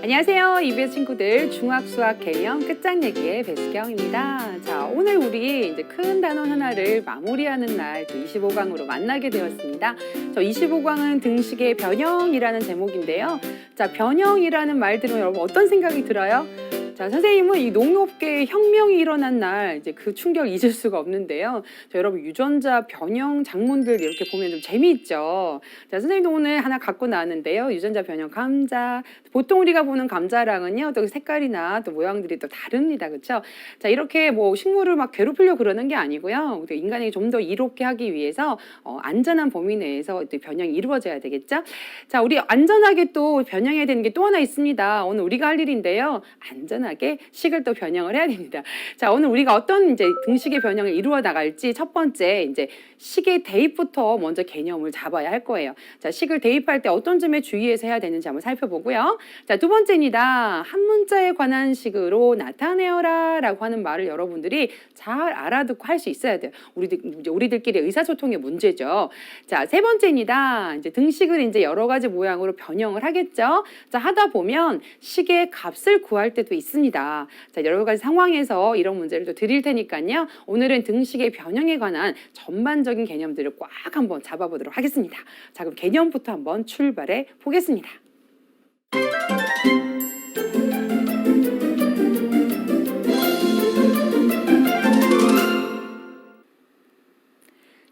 안녕하세요. EBS 친구들 중학 수학 개념 끝장내기의 배수경입니다. 자, 오늘 우리 이제 큰 단원 하나를 마무리하는 날 25강으로 만나게 되었습니다. 저 25강은 등식의 변형이라는 제목인데요. 자, 변형이라는 말 들으면 여러분 어떤 생각이 들어요? 자, 선생님은 이 농업계에 혁명이 일어난 날 이제 그 충격을 잊을 수가 없는데요. 자, 여러분 유전자 변형 작물들 이렇게 보면 좀 재미있죠. 자, 선생님도 오늘 하나 갖고 나왔는데요. 유전자 변형 감자. 보통 우리가 보는 감자랑은요, 또 색깔이나 또 모양들이 또 다릅니다. 그렇죠? 자, 이렇게 뭐 식물을 막 괴롭히려고 그러는 게 아니고요. 우리 인간이 좀 더 이롭게 하기 위해서 안전한 범위 내에서 또 변형이 이루어져야 되겠죠? 자, 우리 안전하게 또 변형해야 되는 게 또 하나 있습니다. 오늘 우리가 할 일인데요. 안전하게 식을 또 변형을 해야 됩니다. 자, 오늘 우리가 어떤 이제 등식의 변형을 이루어 나갈지 첫 번째 이제 식의 대입부터 먼저 개념을 잡아야 할 거예요. 자, 식을 대입할 때 어떤 점에 주의해서 해야 되는지 한번 살펴보고요. 자, 두 번째입니다. 한 문자에 관한 식으로 나타내어라 라고 하는 말을 여러분들이 잘 알아듣고 할 수 있어야 돼요. 우리들끼리 의사소통의 문제죠. 자, 세 번째입니다. 이제 등식을 이제 여러 가지 모양으로 변형을 하겠죠. 자, 하다 보면 식의 값을 구할 때도 있습니다. 자, 여러 가지 상황에서 이런 문제를 또 드릴 테니까요. 오늘은 등식의 변형에 관한 전반적인 개념들을 꽉 한번 잡아보도록 하겠습니다. 자, 그럼 개념부터 한번 출발해 보겠습니다.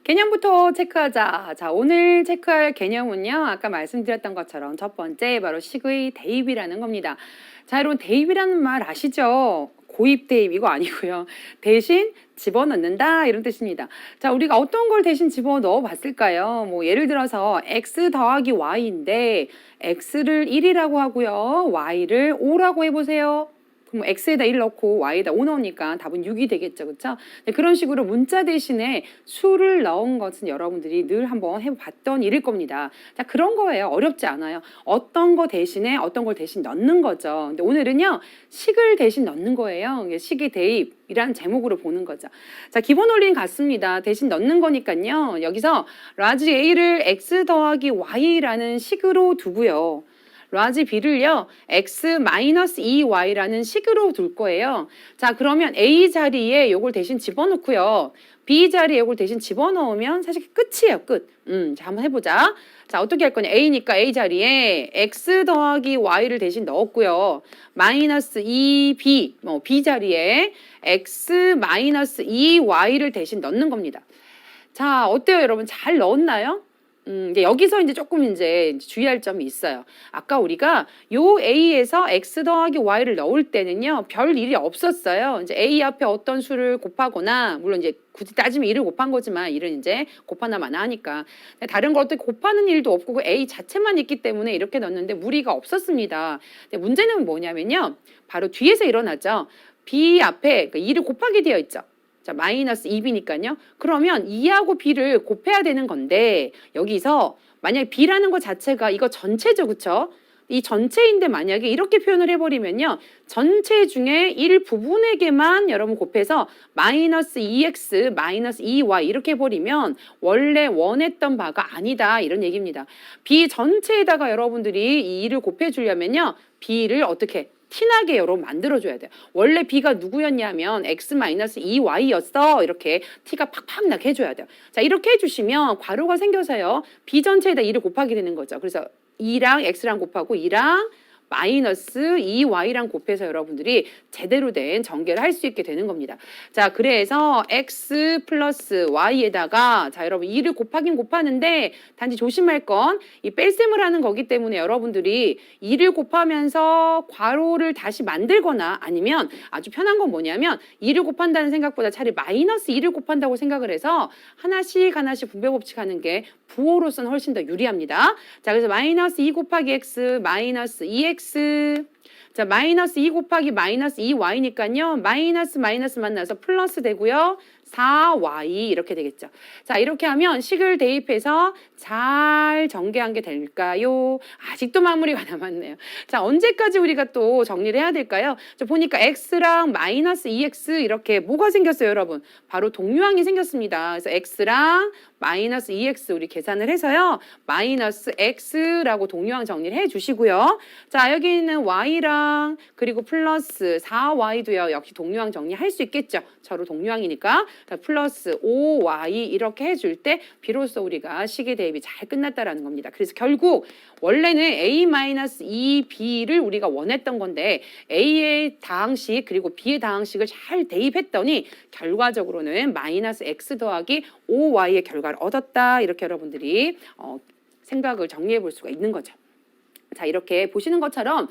개념부터 체크하자. 자, 오늘 체크할 개념은요. 아까 말씀드렸던 것처럼 첫 번째 바로 식의 대입이라는 겁니다. 자, 여러분 대입이라는 말 아시죠? 고입 대입 이거 아니고요. 대신 집어넣는다 이런 뜻입니다. 자, 우리가 어떤 걸 대신 집어넣어 봤을까요? 뭐 예를 들어서 x 더하기 y인데 x를 1이라고 하고요. y를 5라고 해보세요. 그럼 x에다 1 넣고 y에다 5 넣으니까 답은 6이 되겠죠. 그렇죠? 그런 식으로 문자 대신에 수를 넣은 것은 여러분들이 늘 한번 해봤던 일일 겁니다. 자, 그런 거예요. 어렵지 않아요. 어떤 거 대신에 어떤 걸 대신 넣는 거죠. 근데 오늘은요. 식을 대신 넣는 거예요. 식의 대입이라는 제목으로 보는 거죠. 자, 기본 원리는 같습니다. 대신 넣는 거니까요. 여기서 라지 a를 x 더하기 y라는 식으로 두고요. 라지 b를요, x-2y라는 식으로 둘 거예요. 자, 그러면 a 자리에 요걸 대신 집어넣고요. b 자리에 요걸 대신 집어넣으면 사실 끝이에요, 끝. 자, 한번 해보자. 자, 어떻게 할 거냐. a니까 a 자리에 x 더하기 y를 대신 넣었고요. 마이너스 2b, b 자리에 x-2y를 대신 넣는 겁니다. 자, 어때요, 여러분? 잘 넣었나요? 여기서 이제 조금 이제 주의할 점이 있어요. 아까 우리가 요 A에서 X 더하기 Y를 넣을 때는요, 별 일이 없었어요. 이제 A 앞에 어떤 수를 곱하거나, 물론 이제 굳이 따지면 1을 곱한 거지만, 1은 이제 곱하나 마나 하니까. 다른 걸 어떻게 곱하는 일도 없고, 그 A 자체만 있기 때문에 이렇게 넣었는데 무리가 없었습니다. 근데 문제는 뭐냐면요, 바로 뒤에서 일어나죠. B 앞에 2를 곱하게 되어 있죠. 자, 마이너스 2b니까요. 그러면 2하고 b를 곱해야 되는 건데 여기서 만약에 b라는 것 자체가 이거 전체죠. 그쵸? 이 전체인데 만약에 이렇게 표현을 해버리면요. 전체 중에 일부분에게만 여러분 곱해서 마이너스 2x, 마이너스 2y 이렇게 해버리면 원래 원했던 바가 아니다. 이런 얘기입니다. b 전체에다가 여러분들이 이 2를 곱해주려면요. b를 어떻게 티나게 여러분 만들어줘야 돼요. 원래 b가 누구였냐면 x-2y였어. 이렇게 티가 팍팍 나게 해줘야 돼요. 자, 이렇게 해주시면 괄호가 생겨서요. b 전체에다 2를 곱하게 되는 거죠. 그래서 2랑 x랑 곱하고 2랑 마이너스 2y랑 곱해서 여러분들이 제대로 된 전개를 할 수 있게 되는 겁니다. 자, 그래서 x 플러스 y에다가 자, 여러분 2를 곱하긴 곱하는데 단지 조심할 건 이 뺄셈을 하는 거기 때문에 여러분들이 2를 곱하면서 괄호를 다시 만들거나 아니면 아주 편한 건 뭐냐면 2를 곱한다는 생각보다 차라리 마이너스 2를 곱한다고 생각을 해서 하나씩 하나씩 분배 법칙하는 게 부호로서는 훨씬 더 유리합니다. 자, 그래서 마이너스 2 곱하기 x 마이너스 2x 자, 마이너스 2 곱하기 마이너스 2y니까요. 마이너스 마이너스 만나서 플러스 되고요. 4y 이렇게 되겠죠. 자, 이렇게 하면 식을 대입해서 잘 전개한 게 될까요? 아직도 마무리가 남았네요. 자, 언제까지 우리가 또 정리를 해야 될까요? 자, 보니까 x랑 마이너스 2x 이렇게 뭐가 생겼어요, 여러분? 바로 동류항이 생겼습니다. 그래서 x랑 마이너스 2x 우리 계산을 해서요. 마이너스 x라고 동류항 정리를 해주시고요. 자, 여기 있는 y랑 그리고 플러스 4y도요. 역시 동류항 정리할 수 있겠죠. 서로 동류항이니까. 자, 플러스 5y 이렇게 해줄 때 비로소 우리가 식의 대입이 잘 끝났다라는 겁니다. 그래서 결국 원래는 a-2b를 우리가 원했던 건데 a의 다항식 그리고 b의 다항식을 잘 대입했더니 결과적으로는 마이너스 x 더하기 5y의 결과를 얻었다. 이렇게 여러분들이 생각을 정리해 볼 수가 있는 거죠. 자, 이렇게 보시는 것처럼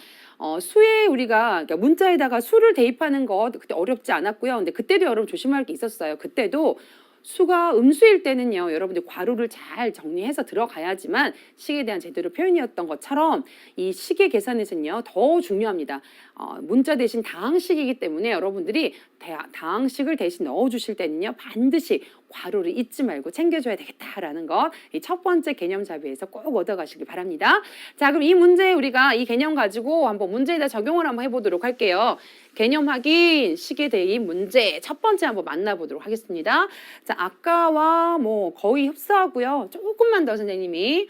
수에 우리가 그러니까 문자에다가 수를 대입하는 거 그때 어렵지 않았고요. 근데 그때도 여러분 조심할 게 있었어요. 그때도 수가 음수일 때는요, 여러분들 괄호를 잘 정리해서 들어가야지만 식에 대한 제대로 표현이었던 것처럼 이 식의 계산에서는요, 더 중요합니다. 문자 대신 다항식이기 때문에 여러분들이 다항식을 대신 넣어주실 때는요, 반드시 괄호를 잊지 말고 챙겨줘야 되겠다라는 것, 이 첫 번째 개념 잡이에서 꼭 얻어가시길 바랍니다. 자, 그럼 이 문제 우리가 이 개념 가지고 한번 문제에다 적용을 한번 해보도록 할게요. 개념 확인, 식의 대입 문제 첫 번째 한번 만나보도록 하겠습니다. 자, 아까와 뭐 거의 흡사하고요. 조금만 더 선생님이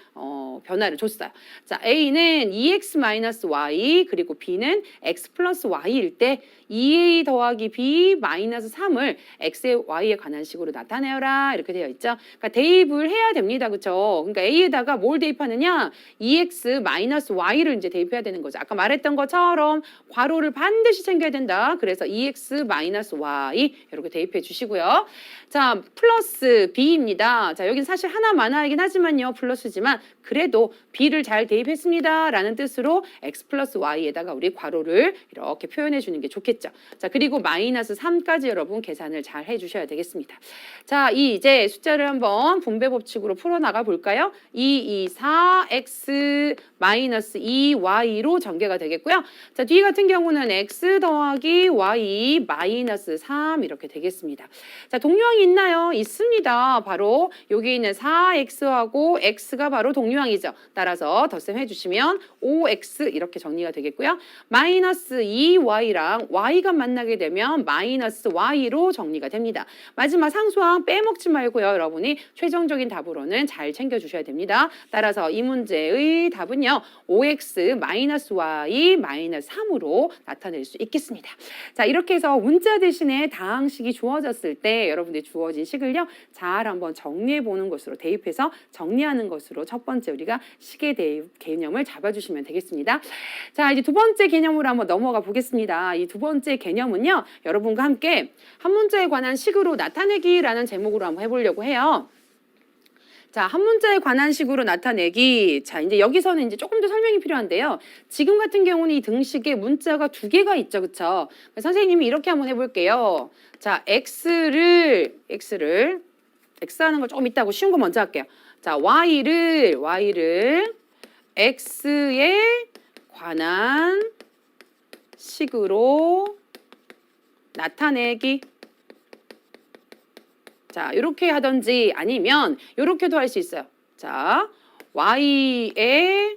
변화를 줬어요. 자, A는 2x-y 그리고 B는 x 플러스 y일 때 2a 더하기 b 마이너스 3을 x에 y에 관한 식으로 나타내어라 이렇게 되어 있죠. 그러니까 대입을 해야 됩니다. 그렇죠? 그러니까 a에다가 뭘 대입하느냐? 2x 마이너스 y를 이제 대입해야 되는 거죠. 아까 말했던 것처럼 괄호를 반드시 챙겨야 된다. 그래서 2x 마이너스 y 이렇게 대입해 주시고요. 자, 플러스 b입니다. 자, 여기는 사실 하나 많아야긴 하지만요. 플러스지만 그래도 b를 잘 대입했습니다. 라는 뜻으로 x 플러스 y에다가 우리 괄호를 이렇게 표현해 주는 게 좋겠죠. 자, 그리고 마이너스 3까지 여러분 계산을 잘 해주셔야 되겠습니다. 자, 이제 숫자를 한번 분배 법칙으로 풀어나가 볼까요? 2, 2, 4, x 마이너스 2y로 전개가 되겠고요. 자, 뒤 같은 경우는 x 더하기 y 마이너스 3 이렇게 되겠습니다. 자, 동류항이 있나요? 있습니다. 바로 여기 있는 4x하고 x가 바로 동류항이죠. 따라서 덧셈 해주시면 5x 이렇게 정리가 되겠고요. 마이너스 2y랑 y가 만나게 되면 마이너스 y로 정리가 됩니다. 마지막 상수항 빼먹지 말고요. 여러분이 최종적인 답으로는 잘 챙겨주셔야 됩니다. 따라서 이 문제의 답은요. 5x 마이너스 y 마이너스 3으로 나타낼 수 있겠습니다. 자, 이렇게 해서 문자 대신에 다항식이 주어졌을 때 여러분들이 주어진 식을요. 잘 한번 정리해 보는 것으로 대입해서 정리하는 것으로 첫 번째 우리가 식의 대입 개념을 잡아주시면 되겠습니다. 자, 이제 두 번째 개념으로 한번 넘어가 보겠습니다. 이 두 번째 개념은요. 여러분과 함께 한 문자에 관한 식으로 나타내기라는 제목으로 한번 해보려고 해요. 자, 한 문자에 관한 식으로 나타내기. 자, 이제 여기서는 이제 조금 더 설명이 필요한데요. 지금 같은 경우는 이 등식에 문자가 두 개가 있죠. 그쵸? 선생님이 이렇게 한번 해볼게요. 자, X 하는 걸 조금 이따고 쉬운 거 먼저 할게요. 자, Y를 X에 관한 식으로 나타내기. 자, 이렇게 하든지 아니면 이렇게도 할 수 있어요. 자, y에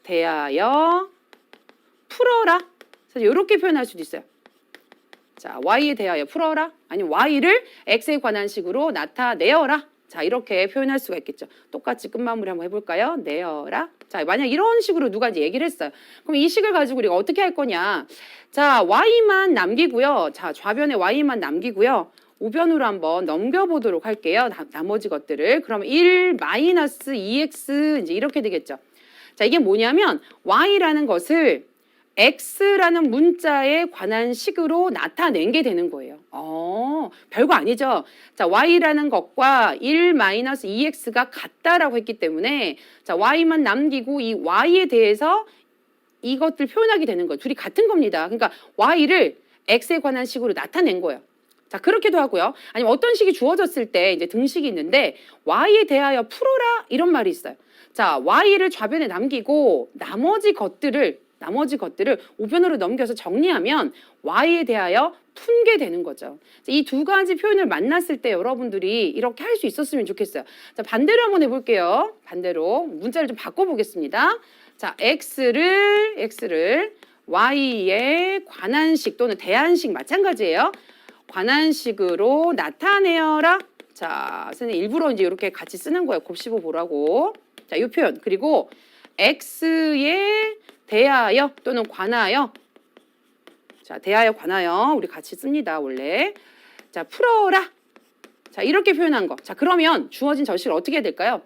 대하여 풀어라. 이렇게 표현할 수도 있어요. 자, y에 대하여 풀어라. 아니면 y를 x에 관한 식으로 나타내어라. 자, 이렇게 표현할 수가 있겠죠. 똑같이 끝마무리 한번 해볼까요? 내어라. 자, 만약 이런 식으로 누가 이제 얘기를 했어요. 그럼 이 식을 가지고 우리가 어떻게 할 거냐. 자, y만 남기고요. 자, 좌변에 y만 남기고요. 우변으로 한번 넘겨보도록 할게요. 나머지 것들을. 그럼 1 마이너스 2x 이제 이렇게 되겠죠. 자, 이게 뭐냐면 y라는 것을 x라는 문자에 관한 식으로 나타낸 게 되는 거예요. 별거 아니죠. 자, y라는 것과 1 마이너스 2x가 같다라고 했기 때문에 자, y만 남기고 이 y에 대해서 이것들 표현하게 되는 거예요. 둘이 같은 겁니다. 그러니까 y를 x에 관한 식으로 나타낸 거예요. 자, 그렇게도 하고요. 아니면 어떤 식이 주어졌을 때 이제 등식이 있는데 y에 대하여 풀어라 이런 말이 있어요. 자, y를 좌변에 남기고 나머지 것들을 우변으로 넘겨서 정리하면 y에 대하여 푼게 되는 거죠. 이 두 가지 표현을 만났을 때 여러분들이 이렇게 할 수 있었으면 좋겠어요. 자, 반대로 한번 해볼게요. 반대로 문자를 좀 바꿔보겠습니다. 자, x를 y에 관한식 또는 대한식 마찬가지예요. 관한식으로 나타내어라. 자, 선생님 일부러 이제 이렇게 같이 쓰는 거예요. 곱씹어 보라고. 자, 이 표현. 그리고 x에 대하여 또는 관하여. 자, 대하여 관하여 우리 같이 씁니다. 원래. 자, 풀어라. 자, 이렇게 표현한 거. 자, 그러면 주어진 저식을 어떻게 해야 될까요?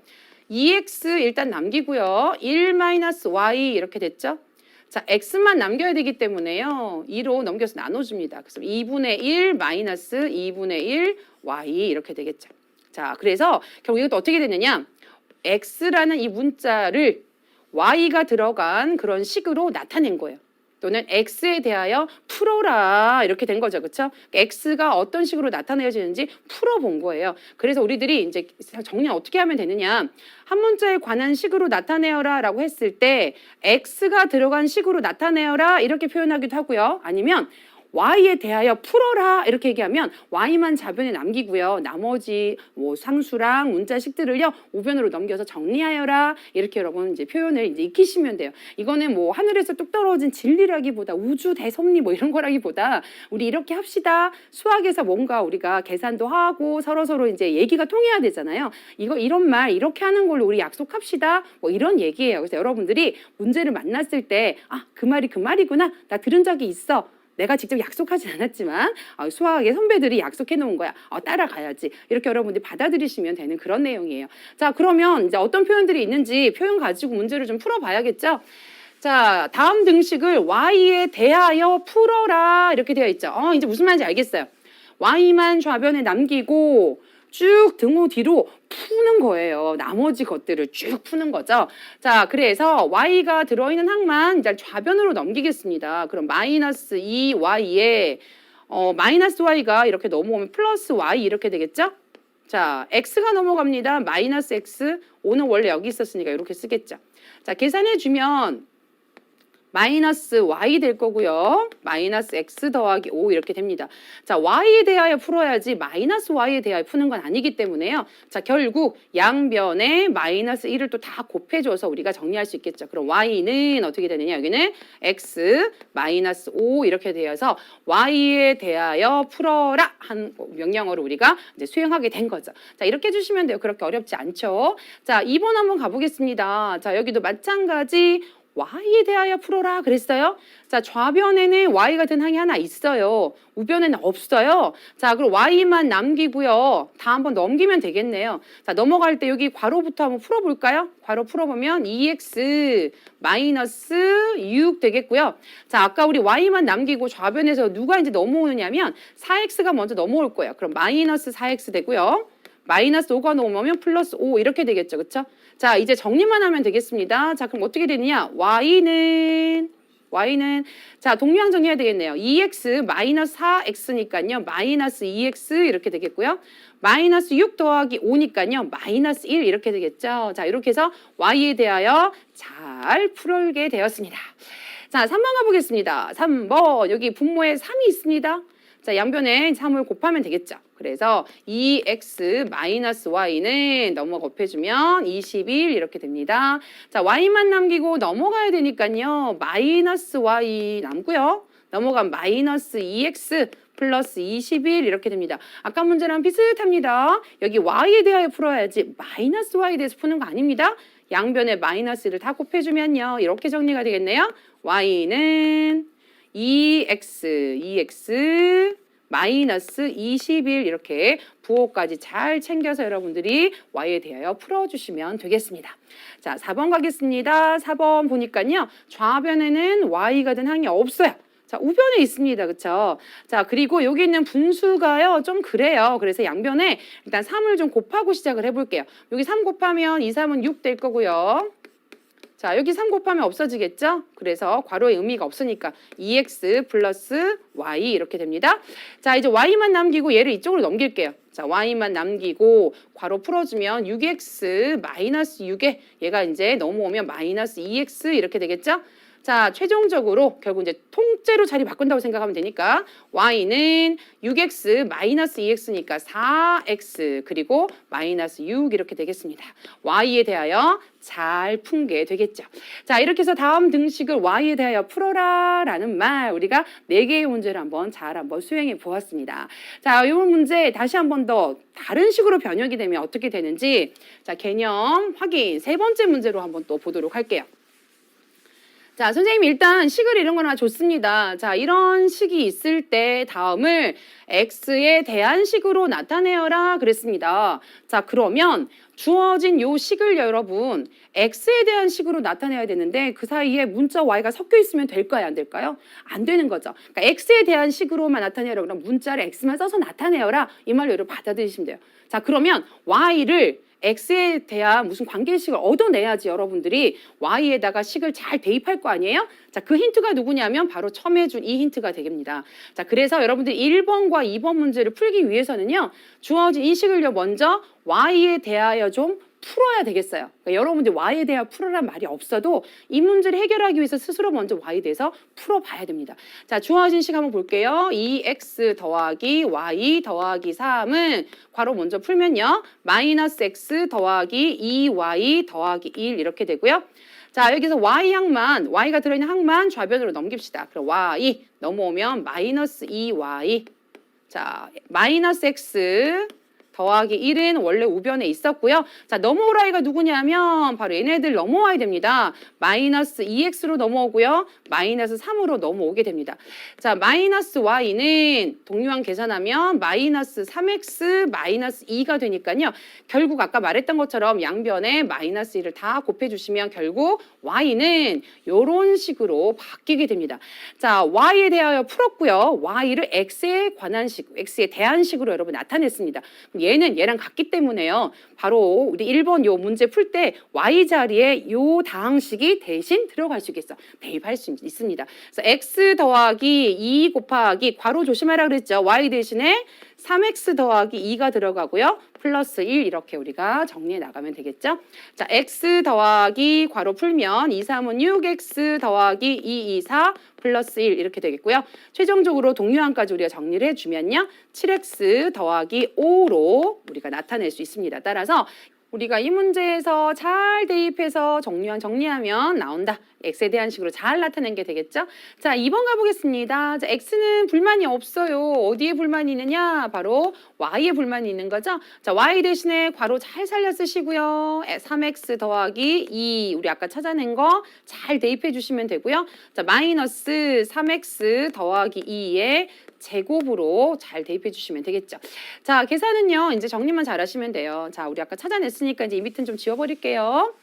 2x 일단 남기고요. 1-y 이렇게 됐죠? 자, x만 남겨야 되기 때문에요. 2로 넘겨서 나눠줍니다. 그래서 2분의 1 마이너스 2분의 1 y 이렇게 되겠죠. 자, 그래서 결국 이것도 어떻게 되느냐? x라는 이 문자를 y가 들어간 그런 식으로 나타낸 거예요. 또는 x에 대하여 풀어라 이렇게 된 거죠. 그렇죠? x가 어떤 식으로 나타내지는지 풀어본 거예요. 그래서 우리들이 이제 정리 어떻게 하면 되느냐. 한 문자에 관한 식으로 나타내어라 라고 했을 때 x가 들어간 식으로 나타내어라 이렇게 표현하기도 하고요. 아니면 y에 대하여 풀어라 이렇게 얘기하면 y만 좌변에 남기고요. 나머지 뭐 상수랑 문자식들을요 우변으로 넘겨서 정리하여라 이렇게 여러분 이제 표현을 이제 익히시면 돼요. 이거는 뭐 하늘에서 뚝 떨어진 진리라기보다 우주 대섭리 뭐 이런 거라기보다 우리 이렇게 합시다. 수학에서 뭔가 우리가 계산도 하고 서로 이제 얘기가 통해야 되잖아요. 이런 말 이렇게 하는 걸로 우리 약속합시다. 뭐 이런 얘기예요. 그래서 여러분들이 문제를 만났을 때 아, 그 말이 그 말이구나. 나 들은 적이 있어. 내가 직접 약속하진 않았지만 수학의 선배들이 약속해 놓은 거야. 따라가야지. 이렇게 여러분들이 받아들이시면 되는 그런 내용이에요. 자, 그러면 이제 어떤 표현들이 있는지 표현 가지고 문제를 좀 풀어봐야겠죠. 자, 다음 등식을 y에 대하여 풀어라 이렇게 되어 있죠. 이제 무슨 말인지 알겠어요. y만 좌변에 남기고 쭉 등호 뒤로 푸는 거예요. 나머지 것들을 쭉 푸는 거죠. 자, 그래서 y가 들어있는 항만 이제 좌변으로 넘기겠습니다. 그럼 마이너스 2y에 마이너스 y가 이렇게 넘어오면 플러스 y 이렇게 되겠죠? 자, x가 넘어갑니다. 마이너스 x, 5는 원래 여기 있었으니까 이렇게 쓰겠죠. 자, 계산해주면 마이너스 y 될 거고요. 마이너스 x 더하기 5 이렇게 됩니다. 자, y에 대하여 풀어야지 마이너스 y에 대하여 푸는 건 아니기 때문에요. 자, 결국 양변에 마이너스 1을 또 다 곱해줘서 우리가 정리할 수 있겠죠. 그럼 y는 어떻게 되느냐? 여기는 x 마이너스 5 이렇게 되어서 y에 대하여 풀어라 한 명령어로 우리가 이제 수행하게 된 거죠. 자, 이렇게 해주시면 돼요. 그렇게 어렵지 않죠. 자, 2번 한번 가보겠습니다. 자, 여기도 마찬가지. y에 대하여 풀어라 그랬어요. 자, 좌변에는 y 같은 항이 하나 있어요. 우변에는 없어요. 자, 그럼 y만 남기고요. 다 한번 넘기면 되겠네요. 자, 넘어갈 때 여기 괄호부터 한번 풀어볼까요? 괄호 풀어보면 2x 마이너스 6 되겠고요. 자, 아까 우리 y만 남기고 좌변에서 누가 이제 넘어오느냐면 4x가 먼저 넘어올 거예요. 그럼 마이너스 4x 되고요. 마이너스 5가 넘어오면 플러스 5 이렇게 되겠죠. 그렇죠? 자, 이제 정리만 하면 되겠습니다. 자, 그럼 어떻게 되느냐? y는 자, 동류항 정리해야 되겠네요. 2x 마이너스 4x니까요. 마이너스 2x 이렇게 되겠고요. 마이너스 6 더하기 5니까요. 마이너스 1 이렇게 되겠죠. 자, 이렇게 해서 y에 대하여 잘 풀게 되었습니다. 자, 3번 가보겠습니다. 3번 여기 분모에 3이 있습니다. 자, 양변에 3을 곱하면 되겠죠. 그래서 2x 마이너스 y는 넘어 곱해주면 21 이렇게 됩니다. 자, y만 남기고 넘어가야 되니까요. 마이너스 y 남고요. 넘어간 마이너스 2x 플러스 21 이렇게 됩니다. 아까 문제랑 비슷합니다. 여기 y에 대하여 풀어야지 마이너스 y에 대해서 푸는 거 아닙니다. 양변에 마이너스를 다 곱해주면요. 이렇게 정리가 되겠네요. y는 2x 마이너스 21 이렇게 부호까지 잘 챙겨서 여러분들이 y에 대하여 풀어주시면 되겠습니다. 자, 4번 가겠습니다. 4번 보니까요. 좌변에는 y가 된 항이 없어요. 자, 우변에 있습니다. 그렇죠? 자, 그리고 여기 있는 분수가요. 좀 그래요. 그래서 양변에 일단 3을 좀 곱하고 시작을 해볼게요. 여기 3 곱하면 2, 3은 6 될 거고요. 자, 여기 3 곱하면 없어지겠죠? 그래서 괄호의 의미가 없으니까 2x 플러스 y 이렇게 됩니다. 자, 이제 y만 남기고 얘를 이쪽으로 넘길게요. 자, y만 남기고 괄호 풀어주면 6x 마이너스 6에 얘가 이제 넘어오면 마이너스 2x 이렇게 되겠죠? 자, 최종적으로 결국 이제 통째로 자리 바꾼다고 생각하면 되니까 y는 6x 마이너스 2x니까 4x 그리고 마이너스 6 이렇게 되겠습니다. y에 대하여 잘 푼 게 되겠죠. 자, 이렇게 해서 다음 등식을 y에 대하여 풀어라 라는 말 우리가 4개의 문제를 한번 수행해 보았습니다. 자, 이 문제 다시 한 번 더 다른 식으로 변형이 되면 어떻게 되는지 자, 개념 확인 3번째 문제로 한번 또 보도록 할게요. 자, 선생님 일단 식을 이런 거나 좋습니다. 자, 이런 식이 있을 때 다음을 x에 대한 식으로 나타내어라 그랬습니다. 자, 그러면 주어진 요 식을 여러분 x에 대한 식으로 나타내야 되는데 그 사이에 문자 y가 섞여 있으면 될까요? 안 될까요? 안 되는 거죠. 그러니까 x에 대한 식으로만 나타내라 그러면 문자를 x만 써서 나타내어라 이 말로 여러분 받아들이시면 돼요. 자, 그러면 y를 x에 대한 무슨 관계식을 얻어내야지 여러분들이 y에다가 식을 잘 대입할 거 아니에요? 자, 그 힌트가 누구냐면 바로 처음에 준 이 힌트가 되겠습니다. 자, 그래서 여러분들이 1번과 2번 문제를 풀기 위해서는요. 주어진 이 식을요 먼저 y에 대하여 좀 풀어야 되겠어요. 그러니까 여러분들 y에 대하여 풀어란 말이 없어도 이 문제를 해결하기 위해서 스스로 먼저 y에 대해서 풀어봐야 됩니다. 자, 주어진 식 한번 볼게요. 2x 더하기 y 더하기 3은 괄호 먼저 풀면요. 마이너스 x 더하기 2y 더하기 1 이렇게 되고요. 자, 여기서 y항만, y가 들어있는 항만 좌변으로 넘깁시다. 그럼 y 넘어오면 마이너스 2y. 자, 마이너스 x 더하기 1은 원래 우변에 있었고요. 자, 넘어올 i가 누구냐면 바로 얘네들 넘어와야 됩니다. 마이너스 2x로 넘어오고요. 마이너스 3으로 넘어오게 됩니다. 자, 마이너스 y는 동류항 계산하면 마이너스 3x 마이너스 2가 되니까요. 결국 아까 말했던 것처럼 양변에 마이너스 1을 다 곱해주시면 결국 y는 이런 식으로 바뀌게 됩니다. 자, y에 대하여 풀었고요. y를 x에 관한 식, x에 대한 식으로 여러분 나타냈습니다. 얘는 얘랑 같기 때문에요. 바로 우리 1번 요 문제 풀 때 y 자리에 요 다항식이 대신 들어갈 수 있겠어. 대입할 수 있습니다. 그래서 x 더하기 2 곱하기 괄호 조심하라 그랬죠. y 대신에 3x 더하기 2가 들어가고요. 플러스 1 이렇게 우리가 정리해 나가면 되겠죠. 자, x 더하기 괄호 풀면 2, 3은 6x 더하기 2, 2, 4 플러스 1 이렇게 되겠고요. 최종적으로 동류항까지 우리가 정리를 해주면요. 7x 더하기 5로 우리가 나타낼 수 있습니다. 따라서 우리가 이 문제에서 잘 대입해서 정리하면 나온다. x에 대한 식으로 잘 나타낸 게 되겠죠? 자, 2번 가보겠습니다. 자, x는 불만이 없어요. 어디에 불만이 있느냐? 바로 y에 불만이 있는 거죠? 자, y 대신에 괄호 잘 살려 쓰시고요. 3x 더하기 2 우리 아까 찾아낸 거 잘 대입해 주시면 되고요. 자, 마이너스 3x 더하기 2에 제곱으로 잘 대입해 주시면 되겠죠. 자, 계산은요. 이제 정리만 잘 하시면 돼요. 자, 우리 아까 찾아냈으니까 이제 이 밑은 좀 지워버릴게요.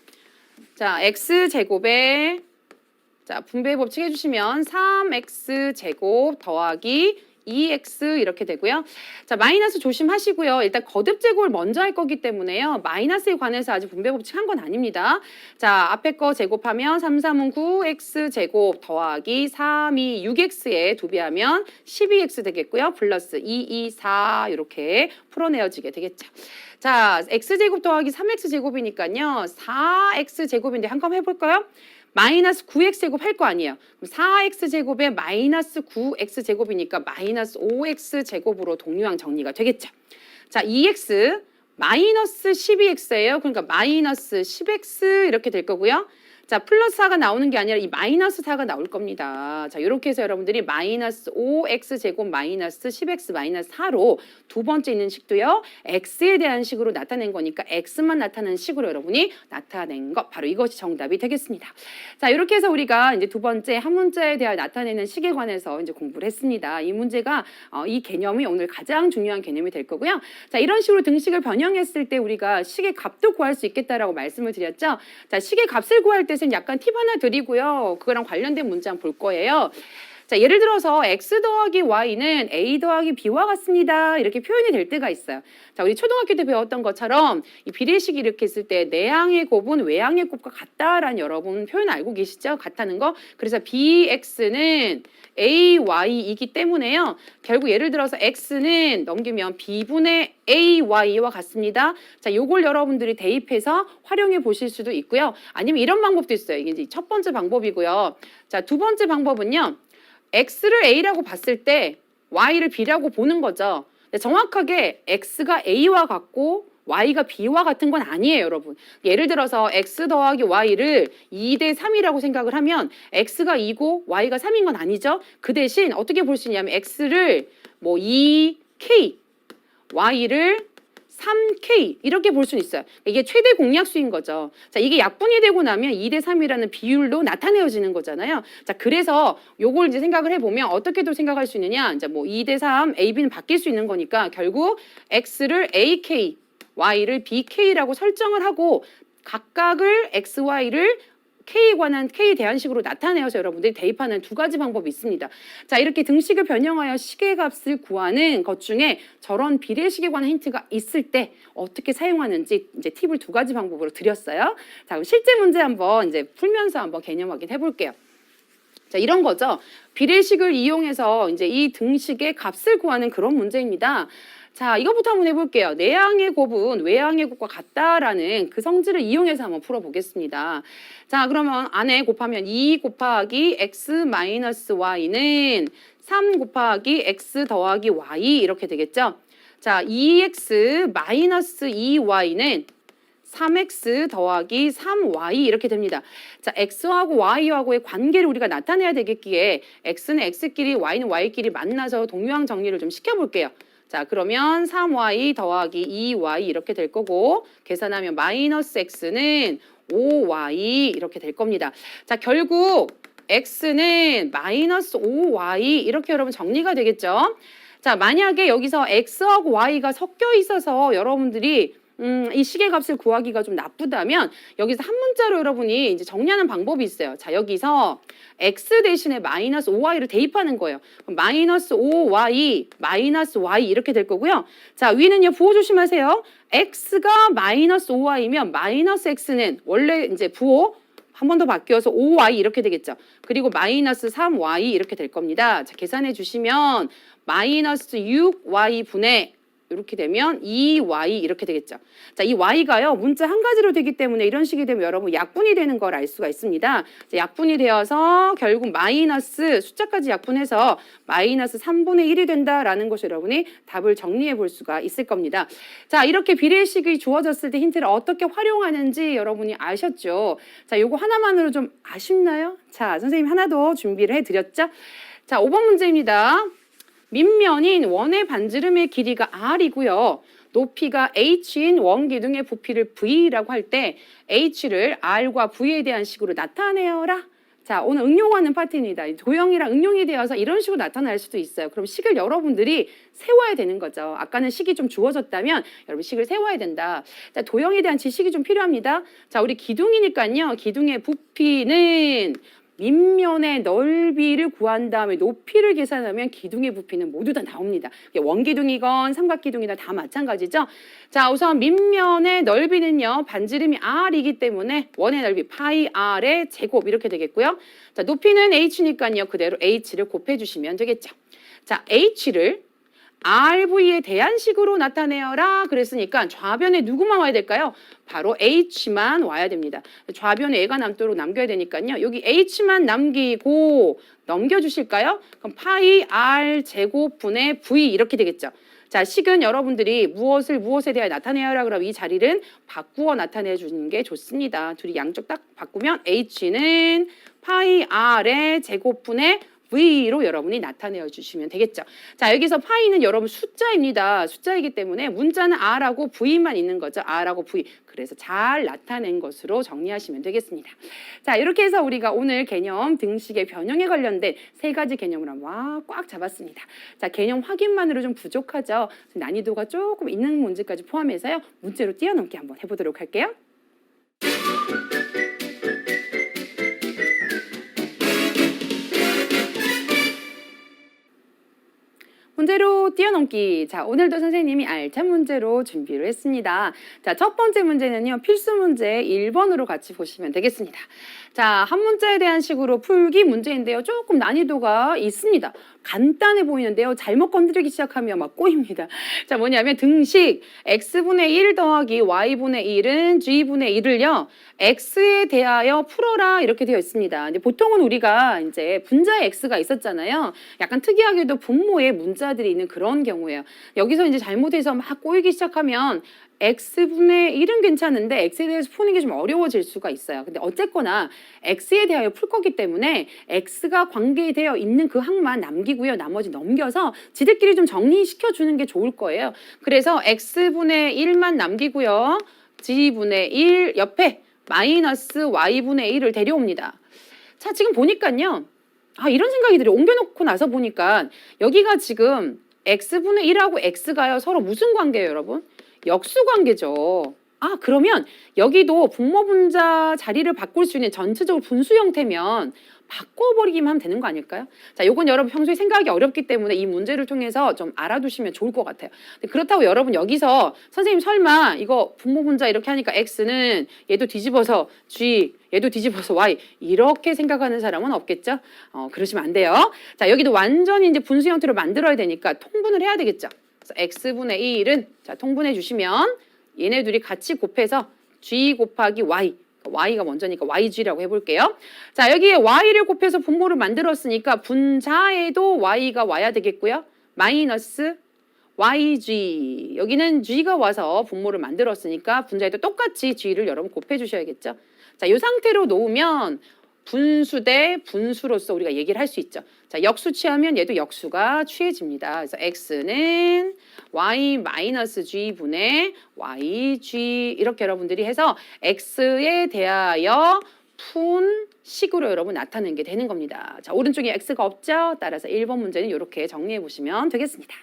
자, x제곱에 자, 분배 법칙 해주시면 3x 제곱 더하기 2x 이렇게 되고요. 자, 마이너스 조심하시고요. 일단 거듭 제곱을 먼저 할 거기 때문에요. 마이너스에 관해서 아직 분배 법칙 한 건 아닙니다. 자, 앞에 거 제곱하면 3, 3은 9x 제곱 더하기 3이 6x에 두 배하면 12x 되겠고요. 플러스 2, 2, 4 이렇게 풀어내어지게 되겠죠. 자, x제곱 더하기 3x 제곱이니까요. 4x 제곱인데 한번 해볼까요? 마이너스 9x 제곱 할 거 아니에요. 그럼 4x 제곱에 마이너스 9x 제곱이니까 마이너스 5x 제곱으로 동류항 정리가 되겠죠. 자, 2x 마이너스 12x예요. 그러니까 마이너스 10x 이렇게 될 거고요. 자, 플러스 4가 나오는 게 아니라 이 마이너스 4가 나올 겁니다. 자, 이렇게 해서 여러분들이 마이너스 5x 제곱 마이너스 10x 마이너스 4로 두 번째 있는 식도요. x에 대한 식으로 나타낸 거니까 x만 나타나는 식으로 여러분이 나타낸 것 바로 이것이 정답이 되겠습니다. 자, 이렇게 해서 우리가 이제 두 번째 한 문자에 대하여 나타내는 식에 관해서 이제 공부를 했습니다. 이 문제가 이 개념이 오늘 가장 중요한 개념이 될 거고요. 자, 이런 식으로 등식을 변형했을 때 우리가 식의 값도 구할 수 있겠다라고 말씀을 드렸죠. 자, 식의 값을 구할 때 약간 팁 하나 드리고요. 그거랑 관련된 문제 한번 볼 거예요. 자, 자, 예를 들어서 x 더하기 y는 a 더하기 b와 같습니다. 이렇게 표현이 될 때가 있어요. 자, 우리 초등학교 때 배웠던 것처럼 이 비례식 이렇게 했을 때 내항의 곱은 외항의 곱과 같다라는 여러분 표현 알고 계시죠? 같다는 거. 그래서 bx는 ay이기 때문에요. 결국 예를 들어서 x는 넘기면 b분의 ay와 같습니다. 자, 요걸 여러분들이 대입해서 활용해 보실 수도 있고요. 아니면 이런 방법도 있어요. 이게 이제 첫 번째 방법이고요. 자, 두 번째 방법은요. x를 a라고 봤을 때 y를 b라고 보는 거죠. 근데 정확하게 x가 a와 같고 y가 b와 같은 건 아니에요, 여러분. 예를 들어서 x 더하기 y를 2대 3이라고 생각을 하면 x가 2고 y가 3인 건 아니죠. 그 대신 어떻게 볼 수 있냐면 x를 뭐 2k, y를 3K 이렇게 볼 수 있어요. 이게 최대 공약수인 거죠. 자, 이게 약분이 되고 나면 2대 3이라는 비율로 나타내어지는 거잖아요. 자, 그래서 요걸 이제 생각을 해보면 어떻게도 생각할 수 있느냐. 이제 뭐 2대 3, A, B는 바뀔 수 있는 거니까 결국 X를 AK, Y를 BK라고 설정을 하고 각각을 X, Y를 K에 관한 K에 대한식으로 나타내어서 여러분들이 대입하는 두 가지 방법이 있습니다. 자, 이렇게 등식을 변형하여 식의 값을 구하는 것 중에 저런 비례식에 관한 힌트가 있을 때 어떻게 사용하는지 이제 팁을 두 가지 방법으로 드렸어요. 자, 그럼 실제 문제 한번 이제 풀면서 한번 개념 확인해 볼게요. 자, 이런 거죠. 비례식을 이용해서 이제 이 등식의 값을 구하는 그런 문제입니다. 자, 이것부터 한번 해볼게요. 내항의 곱은 외항의 곱과 같다라는 그 성질을 이용해서 한번 풀어보겠습니다. 자, 그러면 안에 곱하면 2 곱하기 x 마이너스 y는 3 곱하기 x 더하기 y 이렇게 되겠죠. 자, 2x 마이너스 2y는 3x 더하기 3y 이렇게 됩니다. 자, x하고 y하고의 관계를 우리가 나타내야 되겠기에 x는 x끼리 y는 y끼리 만나서 동요항 정리를 좀 시켜볼게요. 자, 그러면 3y 더하기 2y 이렇게 될 거고 계산하면 마이너스 x는 5y 이렇게 될 겁니다. 자, 결국 x는 마이너스 5y 이렇게 여러분 정리가 되겠죠. 자, 만약에 여기서 x하고 y가 섞여 있어서 여러분들이 이 식의 값을 구하기가 좀 나쁘다면 여기서 한 문자로 여러분이 이제 정리하는 방법이 있어요. 자, 여기서 x 대신에 마이너스 5y를 대입하는 거예요. 그럼 마이너스 5y 마이너스 y 이렇게 될 거고요. 자, 위는요 부호 조심하세요. x가 마이너스 5y면 마이너스 x는 원래 이제 부호 한 번 더 바뀌어서 5y 이렇게 되겠죠. 그리고 마이너스 3y 이렇게 될 겁니다. 자, 계산해 주시면 마이너스 6y 분의 이렇게 되면 2y 이렇게 되겠죠. 자, 이 y가요 문자 한 가지로 되기 때문에 이런 식이 되면 여러분 약분이 되는 걸 알 수가 있습니다. 자, 약분이 되어서 결국 마이너스 숫자까지 약분해서 마이너스 3분의 1이 된다라는 것이 여러분이 답을 정리해 볼 수가 있을 겁니다. 자, 이렇게 비례식이 주어졌을 때 힌트를 어떻게 활용하는지 여러분이 아셨죠? 자, 요거 하나만으로 좀 아쉽나요? 자, 선생님 하나 더 준비를 해드렸죠? 자, 5번 문제입니다. 밑면인 원의 반지름의 길이가 r이고요. 높이가 h인 원기둥의 부피를 v라고 할 때 h를 r과 v에 대한 식으로 나타내어라. 자, 오늘 응용하는 파트입니다. 도형이랑 응용이 되어서 이런 식으로 나타날 수도 있어요. 그럼 식을 여러분들이 세워야 되는 거죠. 아까는 식이 좀 주어졌다면 여러분 식을 세워야 된다. 자, 도형에 대한 지식이 좀 필요합니다. 자, 우리 기둥이니까요. 기둥의 부피는 밑면의 넓이를 구한 다음에 높이를 계산하면 기둥의 부피는 모두 다 나옵니다. 원기둥이건 삼각기둥이나 다 마찬가지죠. 자, 우선 밑면의 넓이는요. 반지름이 r이기 때문에 원의 넓이 파이 r의 제곱 이렇게 되겠고요. 자, 높이는 h니까요. 그대로 h를 곱해주시면 되겠죠. 자, h를 RV에 대한 식으로 나타내어라 그랬으니까 좌변에 누구만 와야 될까요? 바로 H만 와야 됩니다. 좌변에 애가 남도록 남겨야 되니까요. 여기 H만 남기고 넘겨주실까요? 그럼 파이 R 제곱분의 V 이렇게 되겠죠. 자, 식은 여러분들이 무엇에 대하여 나타내어라 그러면 이 자리를 바꾸어 나타내 주는 게 좋습니다. 둘이 양쪽 딱 바꾸면 H는 파이 R의 제곱분의 V로 여러분이 나타내어 주시면 되겠죠. 자, 여기서 파이는 여러분 숫자입니다. 숫자이기 때문에 문자는 R하고 V만 있는 거죠. R하고 V. 그래서 잘 나타낸 것으로 정리하시면 되겠습니다. 자, 이렇게 해서 우리가 오늘 개념 등식의 변형에 관련된 세 가지 개념을 한번 꽉 잡았습니다. 자, 개념 확인만으로 좀 부족하죠. 난이도가 조금 있는 문제까지 포함해서요. 문제로 뛰어넘기 한번 해보도록 할게요. 문제로 뛰어넘기. 자, 오늘도 선생님이 알찬 문제로 준비를 했습니다. 자, 첫 번째 문제는요, 필수 문제 1번으로 같이 보시면 되겠습니다. 자, 한 문자에 대한 식으로 풀기 문제인데요. 조금 난이도가 있습니다. 간단해 보이는데요. 잘못 건드리기 시작하면 막 꼬입니다. 자, 뭐냐면 등식 x분의 1 더하기 y분의 1은 g분의 1을요. x에 대하여 풀어라 이렇게 되어 있습니다. 근데 보통은 우리가 이제 분자에 x가 있었잖아요. 약간 특이하게도 분모에 문자들이 있는 그런 경우예요. 여기서 이제 잘못해서 막 꼬이기 시작하면 x분의 1은 괜찮은데 x에 대해서 푸는 게 좀 어려워질 수가 있어요. 근데 어쨌거나 x에 대하여 풀 거기 때문에 x가 관계되어 있는 그 항만 남기고요. 나머지 넘겨서 지들끼리 좀 정리시켜 주는 게 좋을 거예요. 그래서 x분의 1만 남기고요. g분의 1 옆에 마이너스 y분의 1을 데려옵니다. 자, 지금 보니까요. 아, 이런 생각이 들어요. 옮겨놓고 나서 보니까 여기가 지금 x분의 1하고 x가요. 서로 무슨 관계예요, 여러분? 역수 관계죠. 아, 그러면 여기도 분모 분자 자리를 바꿀 수 있는 전체적으로 분수 형태면 바꿔버리기만 하면 되는 거 아닐까요? 자, 요건 여러분 평소에 생각하기 어렵기 때문에 이 문제를 통해서 좀 알아두시면 좋을 것 같아요. 근데 그렇다고 여러분 여기서 선생님 설마 이거 분모 분자 이렇게 하니까 x는 얘도 뒤집어서 g, 얘도 뒤집어서 y 이렇게 생각하는 사람은 없겠죠? 그러시면 안 돼요. 자, 여기도 완전히 이제 분수 형태로 만들어야 되니까 통분을 해야 되겠죠? 그래서 x분의 1은 자, 통분해 주시면 얘네 둘이 같이 곱해서 g 곱하기 y, y가 먼저니까 yg라고 해볼게요. 자, 여기에 y를 곱해서 분모를 만들었으니까 분자에도 y가 와야 되겠고요. 마이너스 yg, 여기는 g가 와서 분모를 만들었으니까 분자에도 똑같이 g를 여러분 곱해 주셔야겠죠. 자, 이 상태로 놓으면 분수 대 분수로서 우리가 얘기를 할 수 있죠. 자, 역수 취하면 얘도 역수가 취해집니다. 그래서 x는 y-g분의 yg 이렇게 여러분들이 해서 x에 대하여 푼 식으로 여러분 나타내는 게 되는 겁니다. 자, 오른쪽에 x가 없죠? 따라서 1번 문제는 이렇게 정리해 보시면 되겠습니다.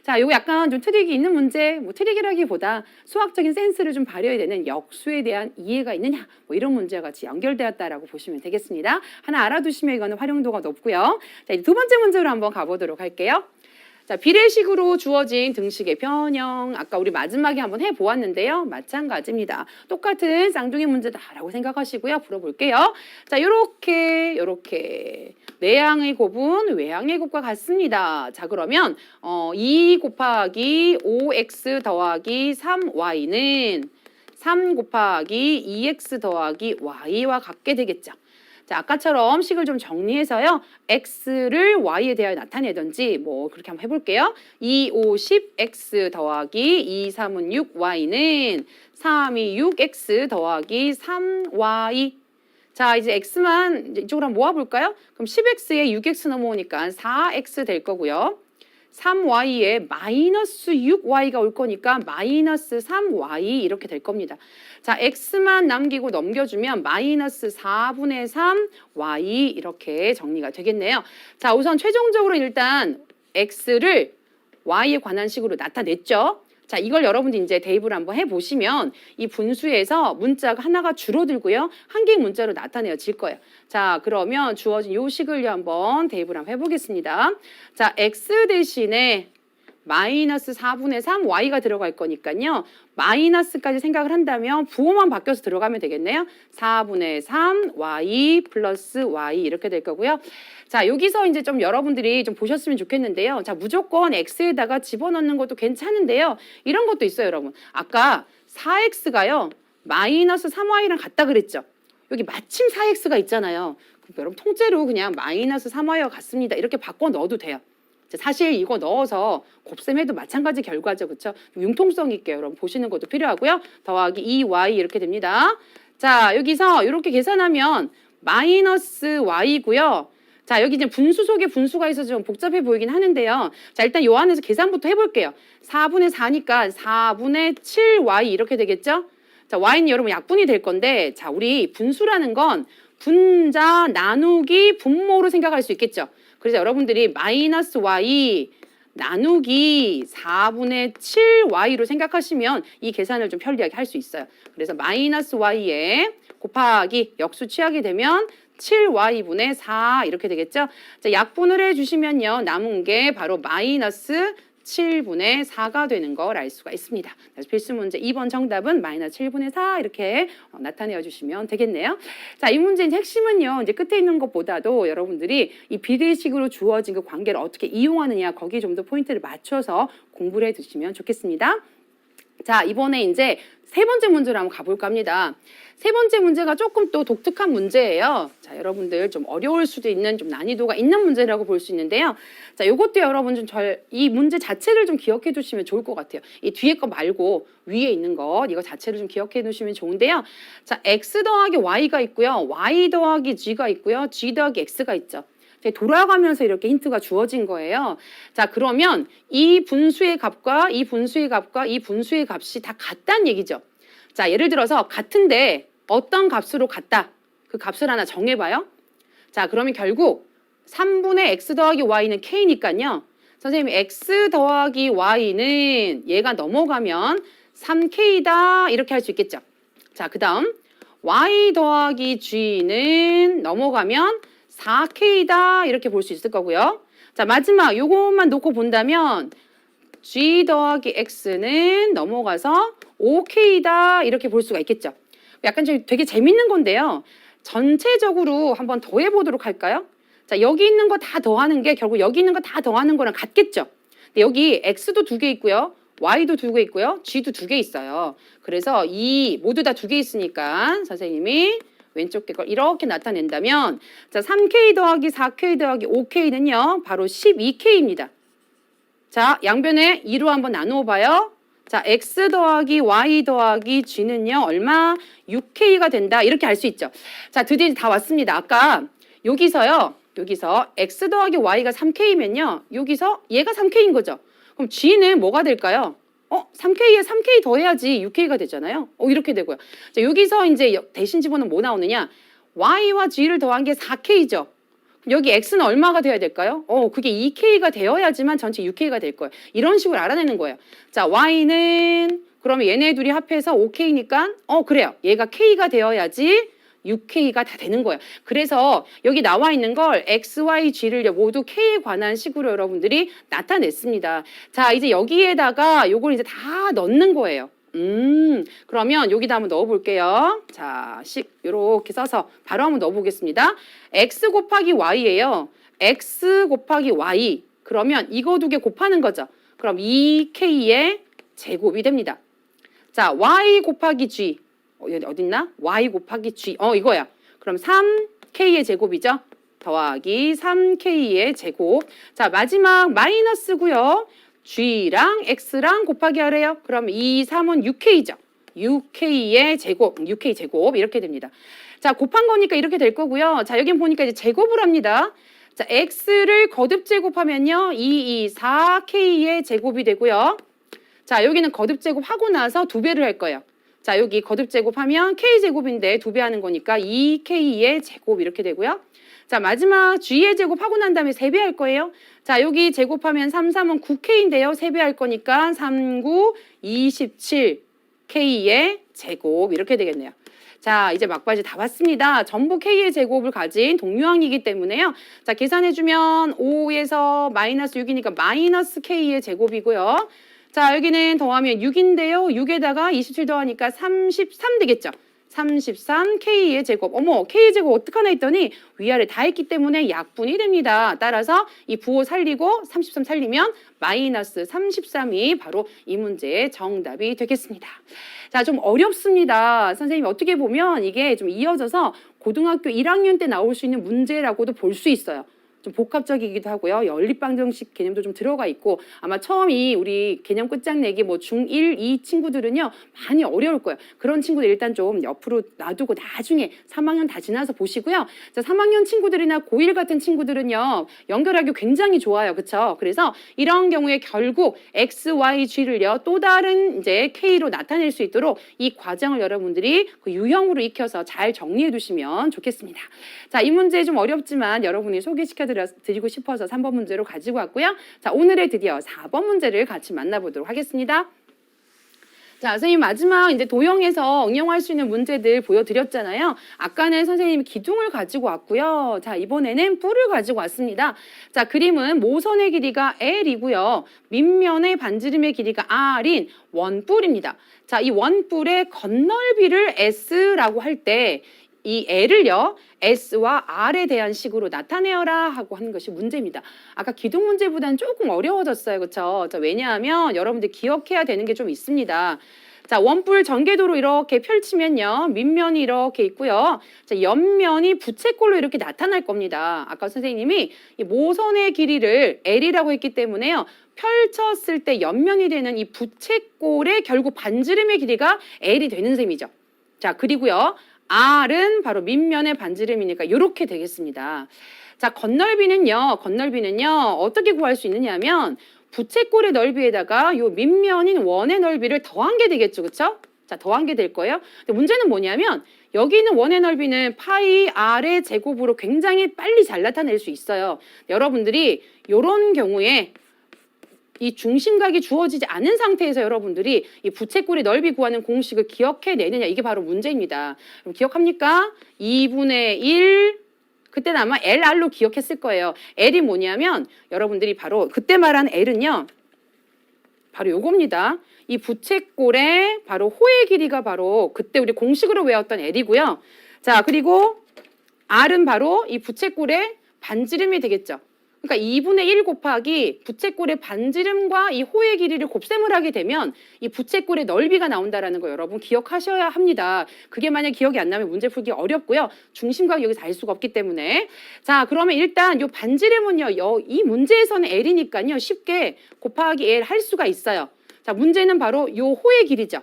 자, 요거 약간 좀 트릭이 있는 문제, 뭐 트릭이라기보다 수학적인 센스를 좀 발휘해야 되는 역수에 대한 이해가 있느냐, 뭐 이런 문제와 같이 연결되었다라고 보시면 되겠습니다. 하나 알아두시면 이거는 활용도가 높고요. 자, 이제 두 번째 문제로 한번 가보도록 할게요. 자, 비례식으로 주어진 등식의 변형. 아까 우리 마지막에 한번 해보았는데요. 마찬가지입니다. 똑같은 쌍둥이 문제다라고 생각하시고요. 풀어볼게요. 자, 요렇게 내항의 곱은 외항의 곱과 같습니다. 자, 그러면 2 곱하기 5x 더하기 3y는 3 곱하기 2x 더하기 y와 같게 되겠죠. 자, 아까처럼 식을 좀 정리해서요. x를 y에 대하여 나타내든지 뭐 그렇게 한번 해볼게요. 2, 5, 10x 더하기 2, 3은 6, y는 3, 2, 6x 더하기 3y. 자, 이제 x만 이쪽으로 한번 모아볼까요? 그럼 10x에 6x 넘어오니까 4x 될 거고요. 3y에 마이너스 6y가 올 거니까 마이너스 3y 이렇게 될 겁니다. 자, x만 남기고 넘겨주면 마이너스 4분의 3y 이렇게 정리가 되겠네요. 자, 우선 최종적으로 일단 x를 y에 관한 식으로 나타냈죠. 자, 이걸 여러분들 이제 대입을 한번 해보시면 이 분수에서 문자가 하나가 줄어들고요. 한 개의 문자로 나타내어질 거예요. 자, 그러면 주어진 요 식을 한번 대입을 한번 해보겠습니다. 자, x 대신에 마이너스 4분의 3 y가 들어갈 거니까요. 마이너스까지 생각을 한다면 부호만 바뀌어서 들어가면 되겠네요. 4분의 3 y 플러스 y 이렇게 될 거고요. 자, 여기서 이제 좀 여러분들이 좀 보셨으면 좋겠는데요. 자, 무조건 x에다가 집어넣는 것도 괜찮은데요. 이런 것도 있어요, 여러분. 아까 4x가요. 마이너스 3y랑 같다 그랬죠. 여기 마침 4x가 있잖아요. 그럼 여러분 통째로 그냥 마이너스 3y와 같습니다. 이렇게 바꿔 넣어도 돼요. 사실 이거 넣어서 곱셈해도 마찬가지 결과죠. 그렇죠? 융통성 있게 여러분 보시는 것도 필요하고요. 더하기 2y 이렇게 됩니다. 자, 여기서 이렇게 계산하면 마이너스 y고요. 자, 여기 이제 분수 속에 분수가 있어서 좀 복잡해 보이긴 하는데요. 자, 일단 요 안에서 계산부터 해볼게요. 4분의 4니까 4분의 7y 이렇게 되겠죠? 자, y는 여러분 약분이 될 건데, 자, 우리 분수라는 건 분자 나누기 분모로 생각할 수 있겠죠? 그래서 여러분들이 마이너스 y 나누기 4분의 7y로 생각하시면 이 계산을 좀 편리하게 할 수 있어요. 그래서 마이너스 y에 곱하기 역수 취하게 되면 7y분의 4 이렇게 되겠죠. 자, 약분을 해주시면요. 남은 게 바로 마이너스 7분의 4가 되는 걸 알 수가 있습니다. 그래서 필수 문제 2번 정답은 마이너스 7분의 4 이렇게 나타내어 주시면 되겠네요. 자, 이 문제의 핵심은요. 이제 끝에 있는 것보다도 여러분들이 이 비례식으로 주어진 그 관계를 어떻게 이용하느냐 거기에 좀 더 포인트를 맞춰서 공부를 해 두시면 좋겠습니다. 자, 이번에 이제 세 번째 문제로 한번 가볼까 합니다. 세 번째 문제가 조금 또 독특한 문제예요. 자, 여러분들 좀 어려울 수도 있는 좀 난이도가 있는 문제라고 볼 수 있는데요. 자, 요것도 여러분 좀 이 문제 자체를 좀 기억해 두시면 좋을 것 같아요. 이 뒤에 거 말고 위에 있는 거 이거 자체를 좀 기억해 두시면 좋은데요. 자, x 더하기 y가 있고요. y 더하기 g가 있고요. g 더하기 x가 있죠. 돌아가면서 이렇게 힌트가 주어진 거예요. 자, 그러면 이 분수의 값과 이 분수의 값과 이 분수의 값이 다 같다는 얘기죠. 자, 예를 들어서 같은데 어떤 값으로 같다. 그 값을 하나 정해봐요. 자, 그러면 결국 3분의 x 더하기 y는 k니까요. 선생님이 x 더하기 y는 얘가 넘어가면 3k다 이렇게 할 수 있겠죠. 자, 그 다음 y 더하기 g는 넘어가면 4k다 이렇게 볼 수 있을 거고요. 자, 마지막 요것만 놓고 본다면 g 더하기 x는 넘어가서 5k다 이렇게 볼 수가 있겠죠. 약간 좀 되게 재밌는 건데요. 전체적으로 한번 더해 보도록 할까요? 자, 여기 있는 거 다 더하는 게 결국 여기 있는 거 다 더하는 거랑 같겠죠. 근데 여기 x도 2개 있고요. y도 2개 있고요. g도 2개 있어요. 그래서 이 모두 다 2개 있으니까 선생님이 왼쪽 걸 이렇게 나타낸다면 자, 3k 더하기 4k 더하기 5k는요. 바로 12k입니다. 자, 양변에 2로 한번 나누어 봐요. 자, x 더하기 y 더하기 g는요. 얼마? 6k가 된다. 이렇게 알 수 있죠. 자, 드디어 다 왔습니다. 아까 여기서 x 더하기 y가 3k면요. 여기서 얘가 3k인 거죠. 그럼 g는 뭐가 될까요? 3k에 3k 더해야지 6k가 되잖아요. 이렇게 되고요. 자, 여기서 이제 대신 집어넣으면 뭐 나오느냐? y와 g를 더한 게 4k죠. 여기 x는 얼마가 돼야 될까요? 그게 2k가 되어야지만 전체 6k가 될 거예요. 이런 식으로 알아내는 거예요. 자, y는 그러면 얘네 둘이 합해서 5k니까 그래요. 얘가 k가 되어야지 6k가 다 되는 거예요. 그래서 여기 나와 있는 걸 x, y, g를 모두 k에 관한 식으로 여러분들이 나타냈습니다. 자, 이제 여기에다가 요걸 이제 다 넣는 거예요. 그러면 여기다 한번 넣어볼게요. 자, 이렇게 써서 바로 한번 넣어보겠습니다. x 곱하기 y예요. x 곱하기 y. 그러면 이거 두 개 곱하는 거죠. 그럼 2k의 제곱이 됩니다. 자, y 곱하기 g. 어딨나? y 곱하기 g. 이거야. 그럼 3k의 제곱이죠. 더하기 3k의 제곱. 자, 마지막 마이너스고요. g랑 x랑 곱하기 하래요. 그럼 2, 3은 6k죠. 6k의 제곱, 6k 제곱 이렇게 됩니다. 자, 곱한 거니까 이렇게 될 거고요. 자, 여기 보니까 이제 제곱을 합니다. 자, x를 거듭 제곱하면요. 2, 2, 4k의 제곱이 되고요. 자, 여기는 거듭 제곱하고 나서 2배를 할 거예요. 자, 여기 거듭 제곱하면 k제곱인데 2배 하는 거니까 2k의 제곱 이렇게 되고요. 자, 마지막 g의 제곱하고 난 다음에 3배 할 거예요. 자, 여기 제곱하면 3, 3은 9k인데요. 3배 할 거니까 3, 9, 27k의 제곱 이렇게 되겠네요. 자, 이제 막바지 다 왔습니다. 전부 k의 제곱을 가진 동류항이기 때문에요. 자, 계산해주면 5에서 마이너스 6이니까 마이너스 k의 제곱이고요. 자, 여기는 더하면 6인데요. 6에다가 27 더하니까 33 되겠죠. 33k의 제곱. k의 제곱 어떡하나 했더니 위아래 다 했기 때문에 약분이 됩니다. 따라서 이 부호 살리고 33 살리면 마이너스 33이 바로 이 문제의 정답이 되겠습니다. 자, 좀 어렵습니다. 선생님이 어떻게 보면 이게 좀 이어져서 고등학교 1학년 때 나올 수 있는 문제라고도 볼 수 있어요. 좀 복합적이기도 하고요. 연립방정식 개념도 좀 들어가 있고 아마 처음이 우리 개념 끝장내기 뭐 중1, 2 친구들은요. 많이 어려울 거예요. 그런 친구들 일단 좀 옆으로 놔두고 나중에 3학년 다 지나서 보시고요. 자, 3학년 친구들이나 고1 같은 친구들은요. 연결하기 굉장히 좋아요. 그렇죠? 그래서 이런 경우에 결국 X, Y, G를요. 또 다른 이제 K로 나타낼 수 있도록 이 과정을 여러분들이 그 유형으로 익혀서 잘 정리해 두시면 좋겠습니다. 자, 이 문제 좀 어렵지만 여러분이 소개시켜 드리고 싶어서 3번 문제로 가지고 왔고요. 자, 오늘의 드디어 4번 문제를 같이 만나보도록 하겠습니다. 자, 선생님 마지막 이제 도형에서 응용할 수 있는 문제들 보여드렸잖아요. 아까는 선생님이 기둥을 가지고 왔고요. 자, 이번에는 뿔을 가지고 왔습니다. 자, 그림은 모선의 길이가 L이고요. 밑면의 반지름의 길이가 R인 원뿔입니다. 자, 이 원뿔의 건널비를 S라고 할 때 이 L을요, S와 R에 대한 식으로 나타내어라 하고 하는 것이 문제입니다. 아까 기둥 문제보다는 조금 어려워졌어요. 그렇죠? 왜냐하면 여러분들 기억해야 되는 게 좀 있습니다. 자, 원뿔 전개도로 이렇게 펼치면요. 밑면이 이렇게 있고요. 자, 옆면이 부채꼴로 이렇게 나타날 겁니다. 아까 선생님이 이 모선의 길이를 L이라고 했기 때문에요. 펼쳤을 때 옆면이 되는 이 부채꼴의 결국 반지름의 길이가 L이 되는 셈이죠. 자, 그리고요. R은 바로 밑면의 반지름이니까 이렇게 되겠습니다. 자, 건널비는요. 어떻게 구할 수 있느냐 하면 부채꼴의 넓이에다가 요 밑면인 원의 넓이를 더한 게 되겠죠. 그렇죠? 자, 더한 게 될 거예요. 근데 문제는 뭐냐면 여기 있는 원의 넓이는 파이 R의 제곱으로 굉장히 빨리 잘 나타낼 수 있어요. 여러분들이 이런 경우에 이 중심각이 주어지지 않은 상태에서 여러분들이 이 부채꼴의 넓이 구하는 공식을 기억해내느냐, 이게 바로 문제입니다. 그럼 기억합니까? 2분의 1, 그때는 아마 LR로 기억했을 거예요. L이 뭐냐면 여러분들이 바로 그때 말한 L은요, 바로 요겁니다. 이 부채꼴의 바로 호의 길이가 바로 그때 우리 공식으로 외웠던 L이고요. 자, 그리고 R은 바로 이 부채꼴의 반지름이 되겠죠. 그러니까 2분의 1 곱하기 부채꼴의 반지름과 이 호의 길이를 곱셈을 하게 되면 이 부채꼴의 넓이가 나온다는 거 여러분 기억하셔야 합니다. 그게 만약 기억이 안 나면 문제 풀기 어렵고요. 중심각 여기서 알 수가 없기 때문에. 자, 그러면 일단 이 반지름은요. 이 문제에서는 L이니까요. 쉽게 곱하기 L 할 수가 있어요. 자, 문제는 바로 이 호의 길이죠.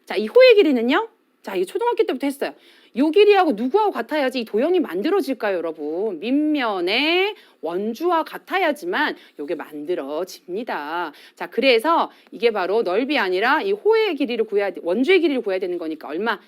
자, 이 호의 길이는요. 자, 이거 초등학교 때부터 했어요. 요 길이하고 누구하고 같아야지 이 도형이 만들어질까요, 여러분? 밑면의 원주와 같아야지만 요게 만들어집니다. 자, 그래서 이게 바로 넓이 아니라 이 호의 길이를 구해야 원주의 길이를 구해야 되는 거니까 얼마?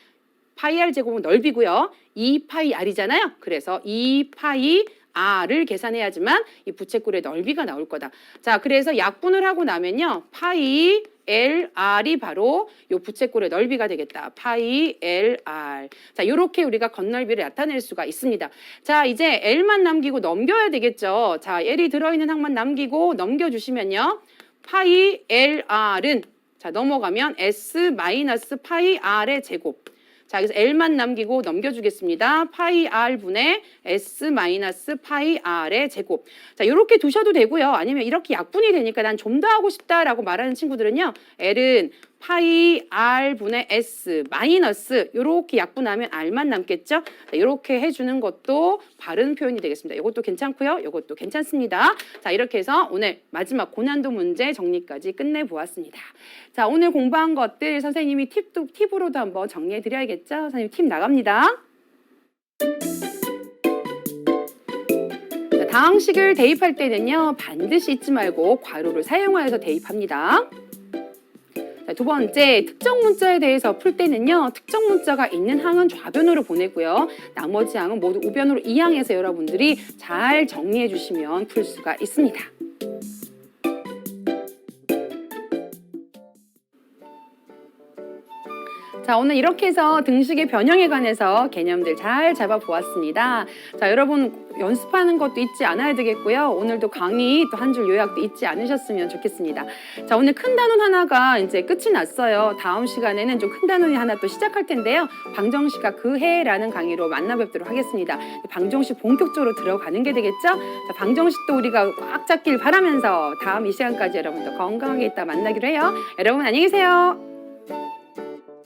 파이 r 제곱은 넓이고요. 2파이 r이잖아요. 그래서 2파이 r을 계산해야지만 이 부채꼴의 넓이가 나올 거다. 자, 그래서 약분을 하고 나면요. 파이 LR이 바로 요 부채꼴의 넓이가 되겠다. 파이 LR. 자, 요렇게 우리가 건널비를 나타낼 수가 있습니다. 자, 이제 L만 남기고 넘겨야 되겠죠. 자, L이 들어있는 항만 남기고 넘겨주시면요. 파이 LR은 자, 넘어가면 S 마이너스 파이 R의 제곱. 자, 그래서 L만 남기고 넘겨주겠습니다. 파이 R분의 S 마이너스 파이 R의 제곱. 자, 이렇게 두셔도 되고요. 아니면 이렇게 약분이 되니까 난 좀 더 하고 싶다라고 말하는 친구들은요. L은 파이 R분의 S 마이너스 이렇게 약분하면 R만 남겠죠. 자, 이렇게 해주는 것도 바른 표현이 되겠습니다. 이것도 괜찮고요. 이것도 괜찮습니다. 자, 이렇게 해서 오늘 마지막 고난도 문제 정리까지 끝내보았습니다. 자, 오늘 공부한 것들 선생님이 팁으로도 한번 정리해드려야겠죠. 선생님 팁 나갑니다. 자, 다항식을 대입할 때는요. 반드시 잊지 말고 괄호를 사용하여서 대입합니다. 자, 두 번째, 특정 문자에 대해서 풀 때는요. 특정 문자가 있는 항은 좌변으로 보내고요. 나머지 항은 모두 우변으로 이항해서 여러분들이 잘 정리해 주시면 풀 수가 있습니다. 자, 오늘 이렇게 해서 등식의 변형에 관해서 개념들 잘 잡아보았습니다. 자, 여러분 연습하는 것도 잊지 않아야 되겠고요. 오늘도 강의 또 한 줄 요약도 잊지 않으셨으면 좋겠습니다. 자, 오늘 큰 단원 하나가 이제 끝이 났어요. 다음 시간에는 좀 큰 단원이 하나 또 시작할 텐데요. 방정식과 그 해라는 강의로 만나 뵙도록 하겠습니다. 방정식 본격적으로 들어가는 게 되겠죠? 자, 방정식도 우리가 꽉 잡길 바라면서 다음 이 시간까지 여러분도 건강하게 있다 만나기로 해요. 여러분 안녕히 계세요.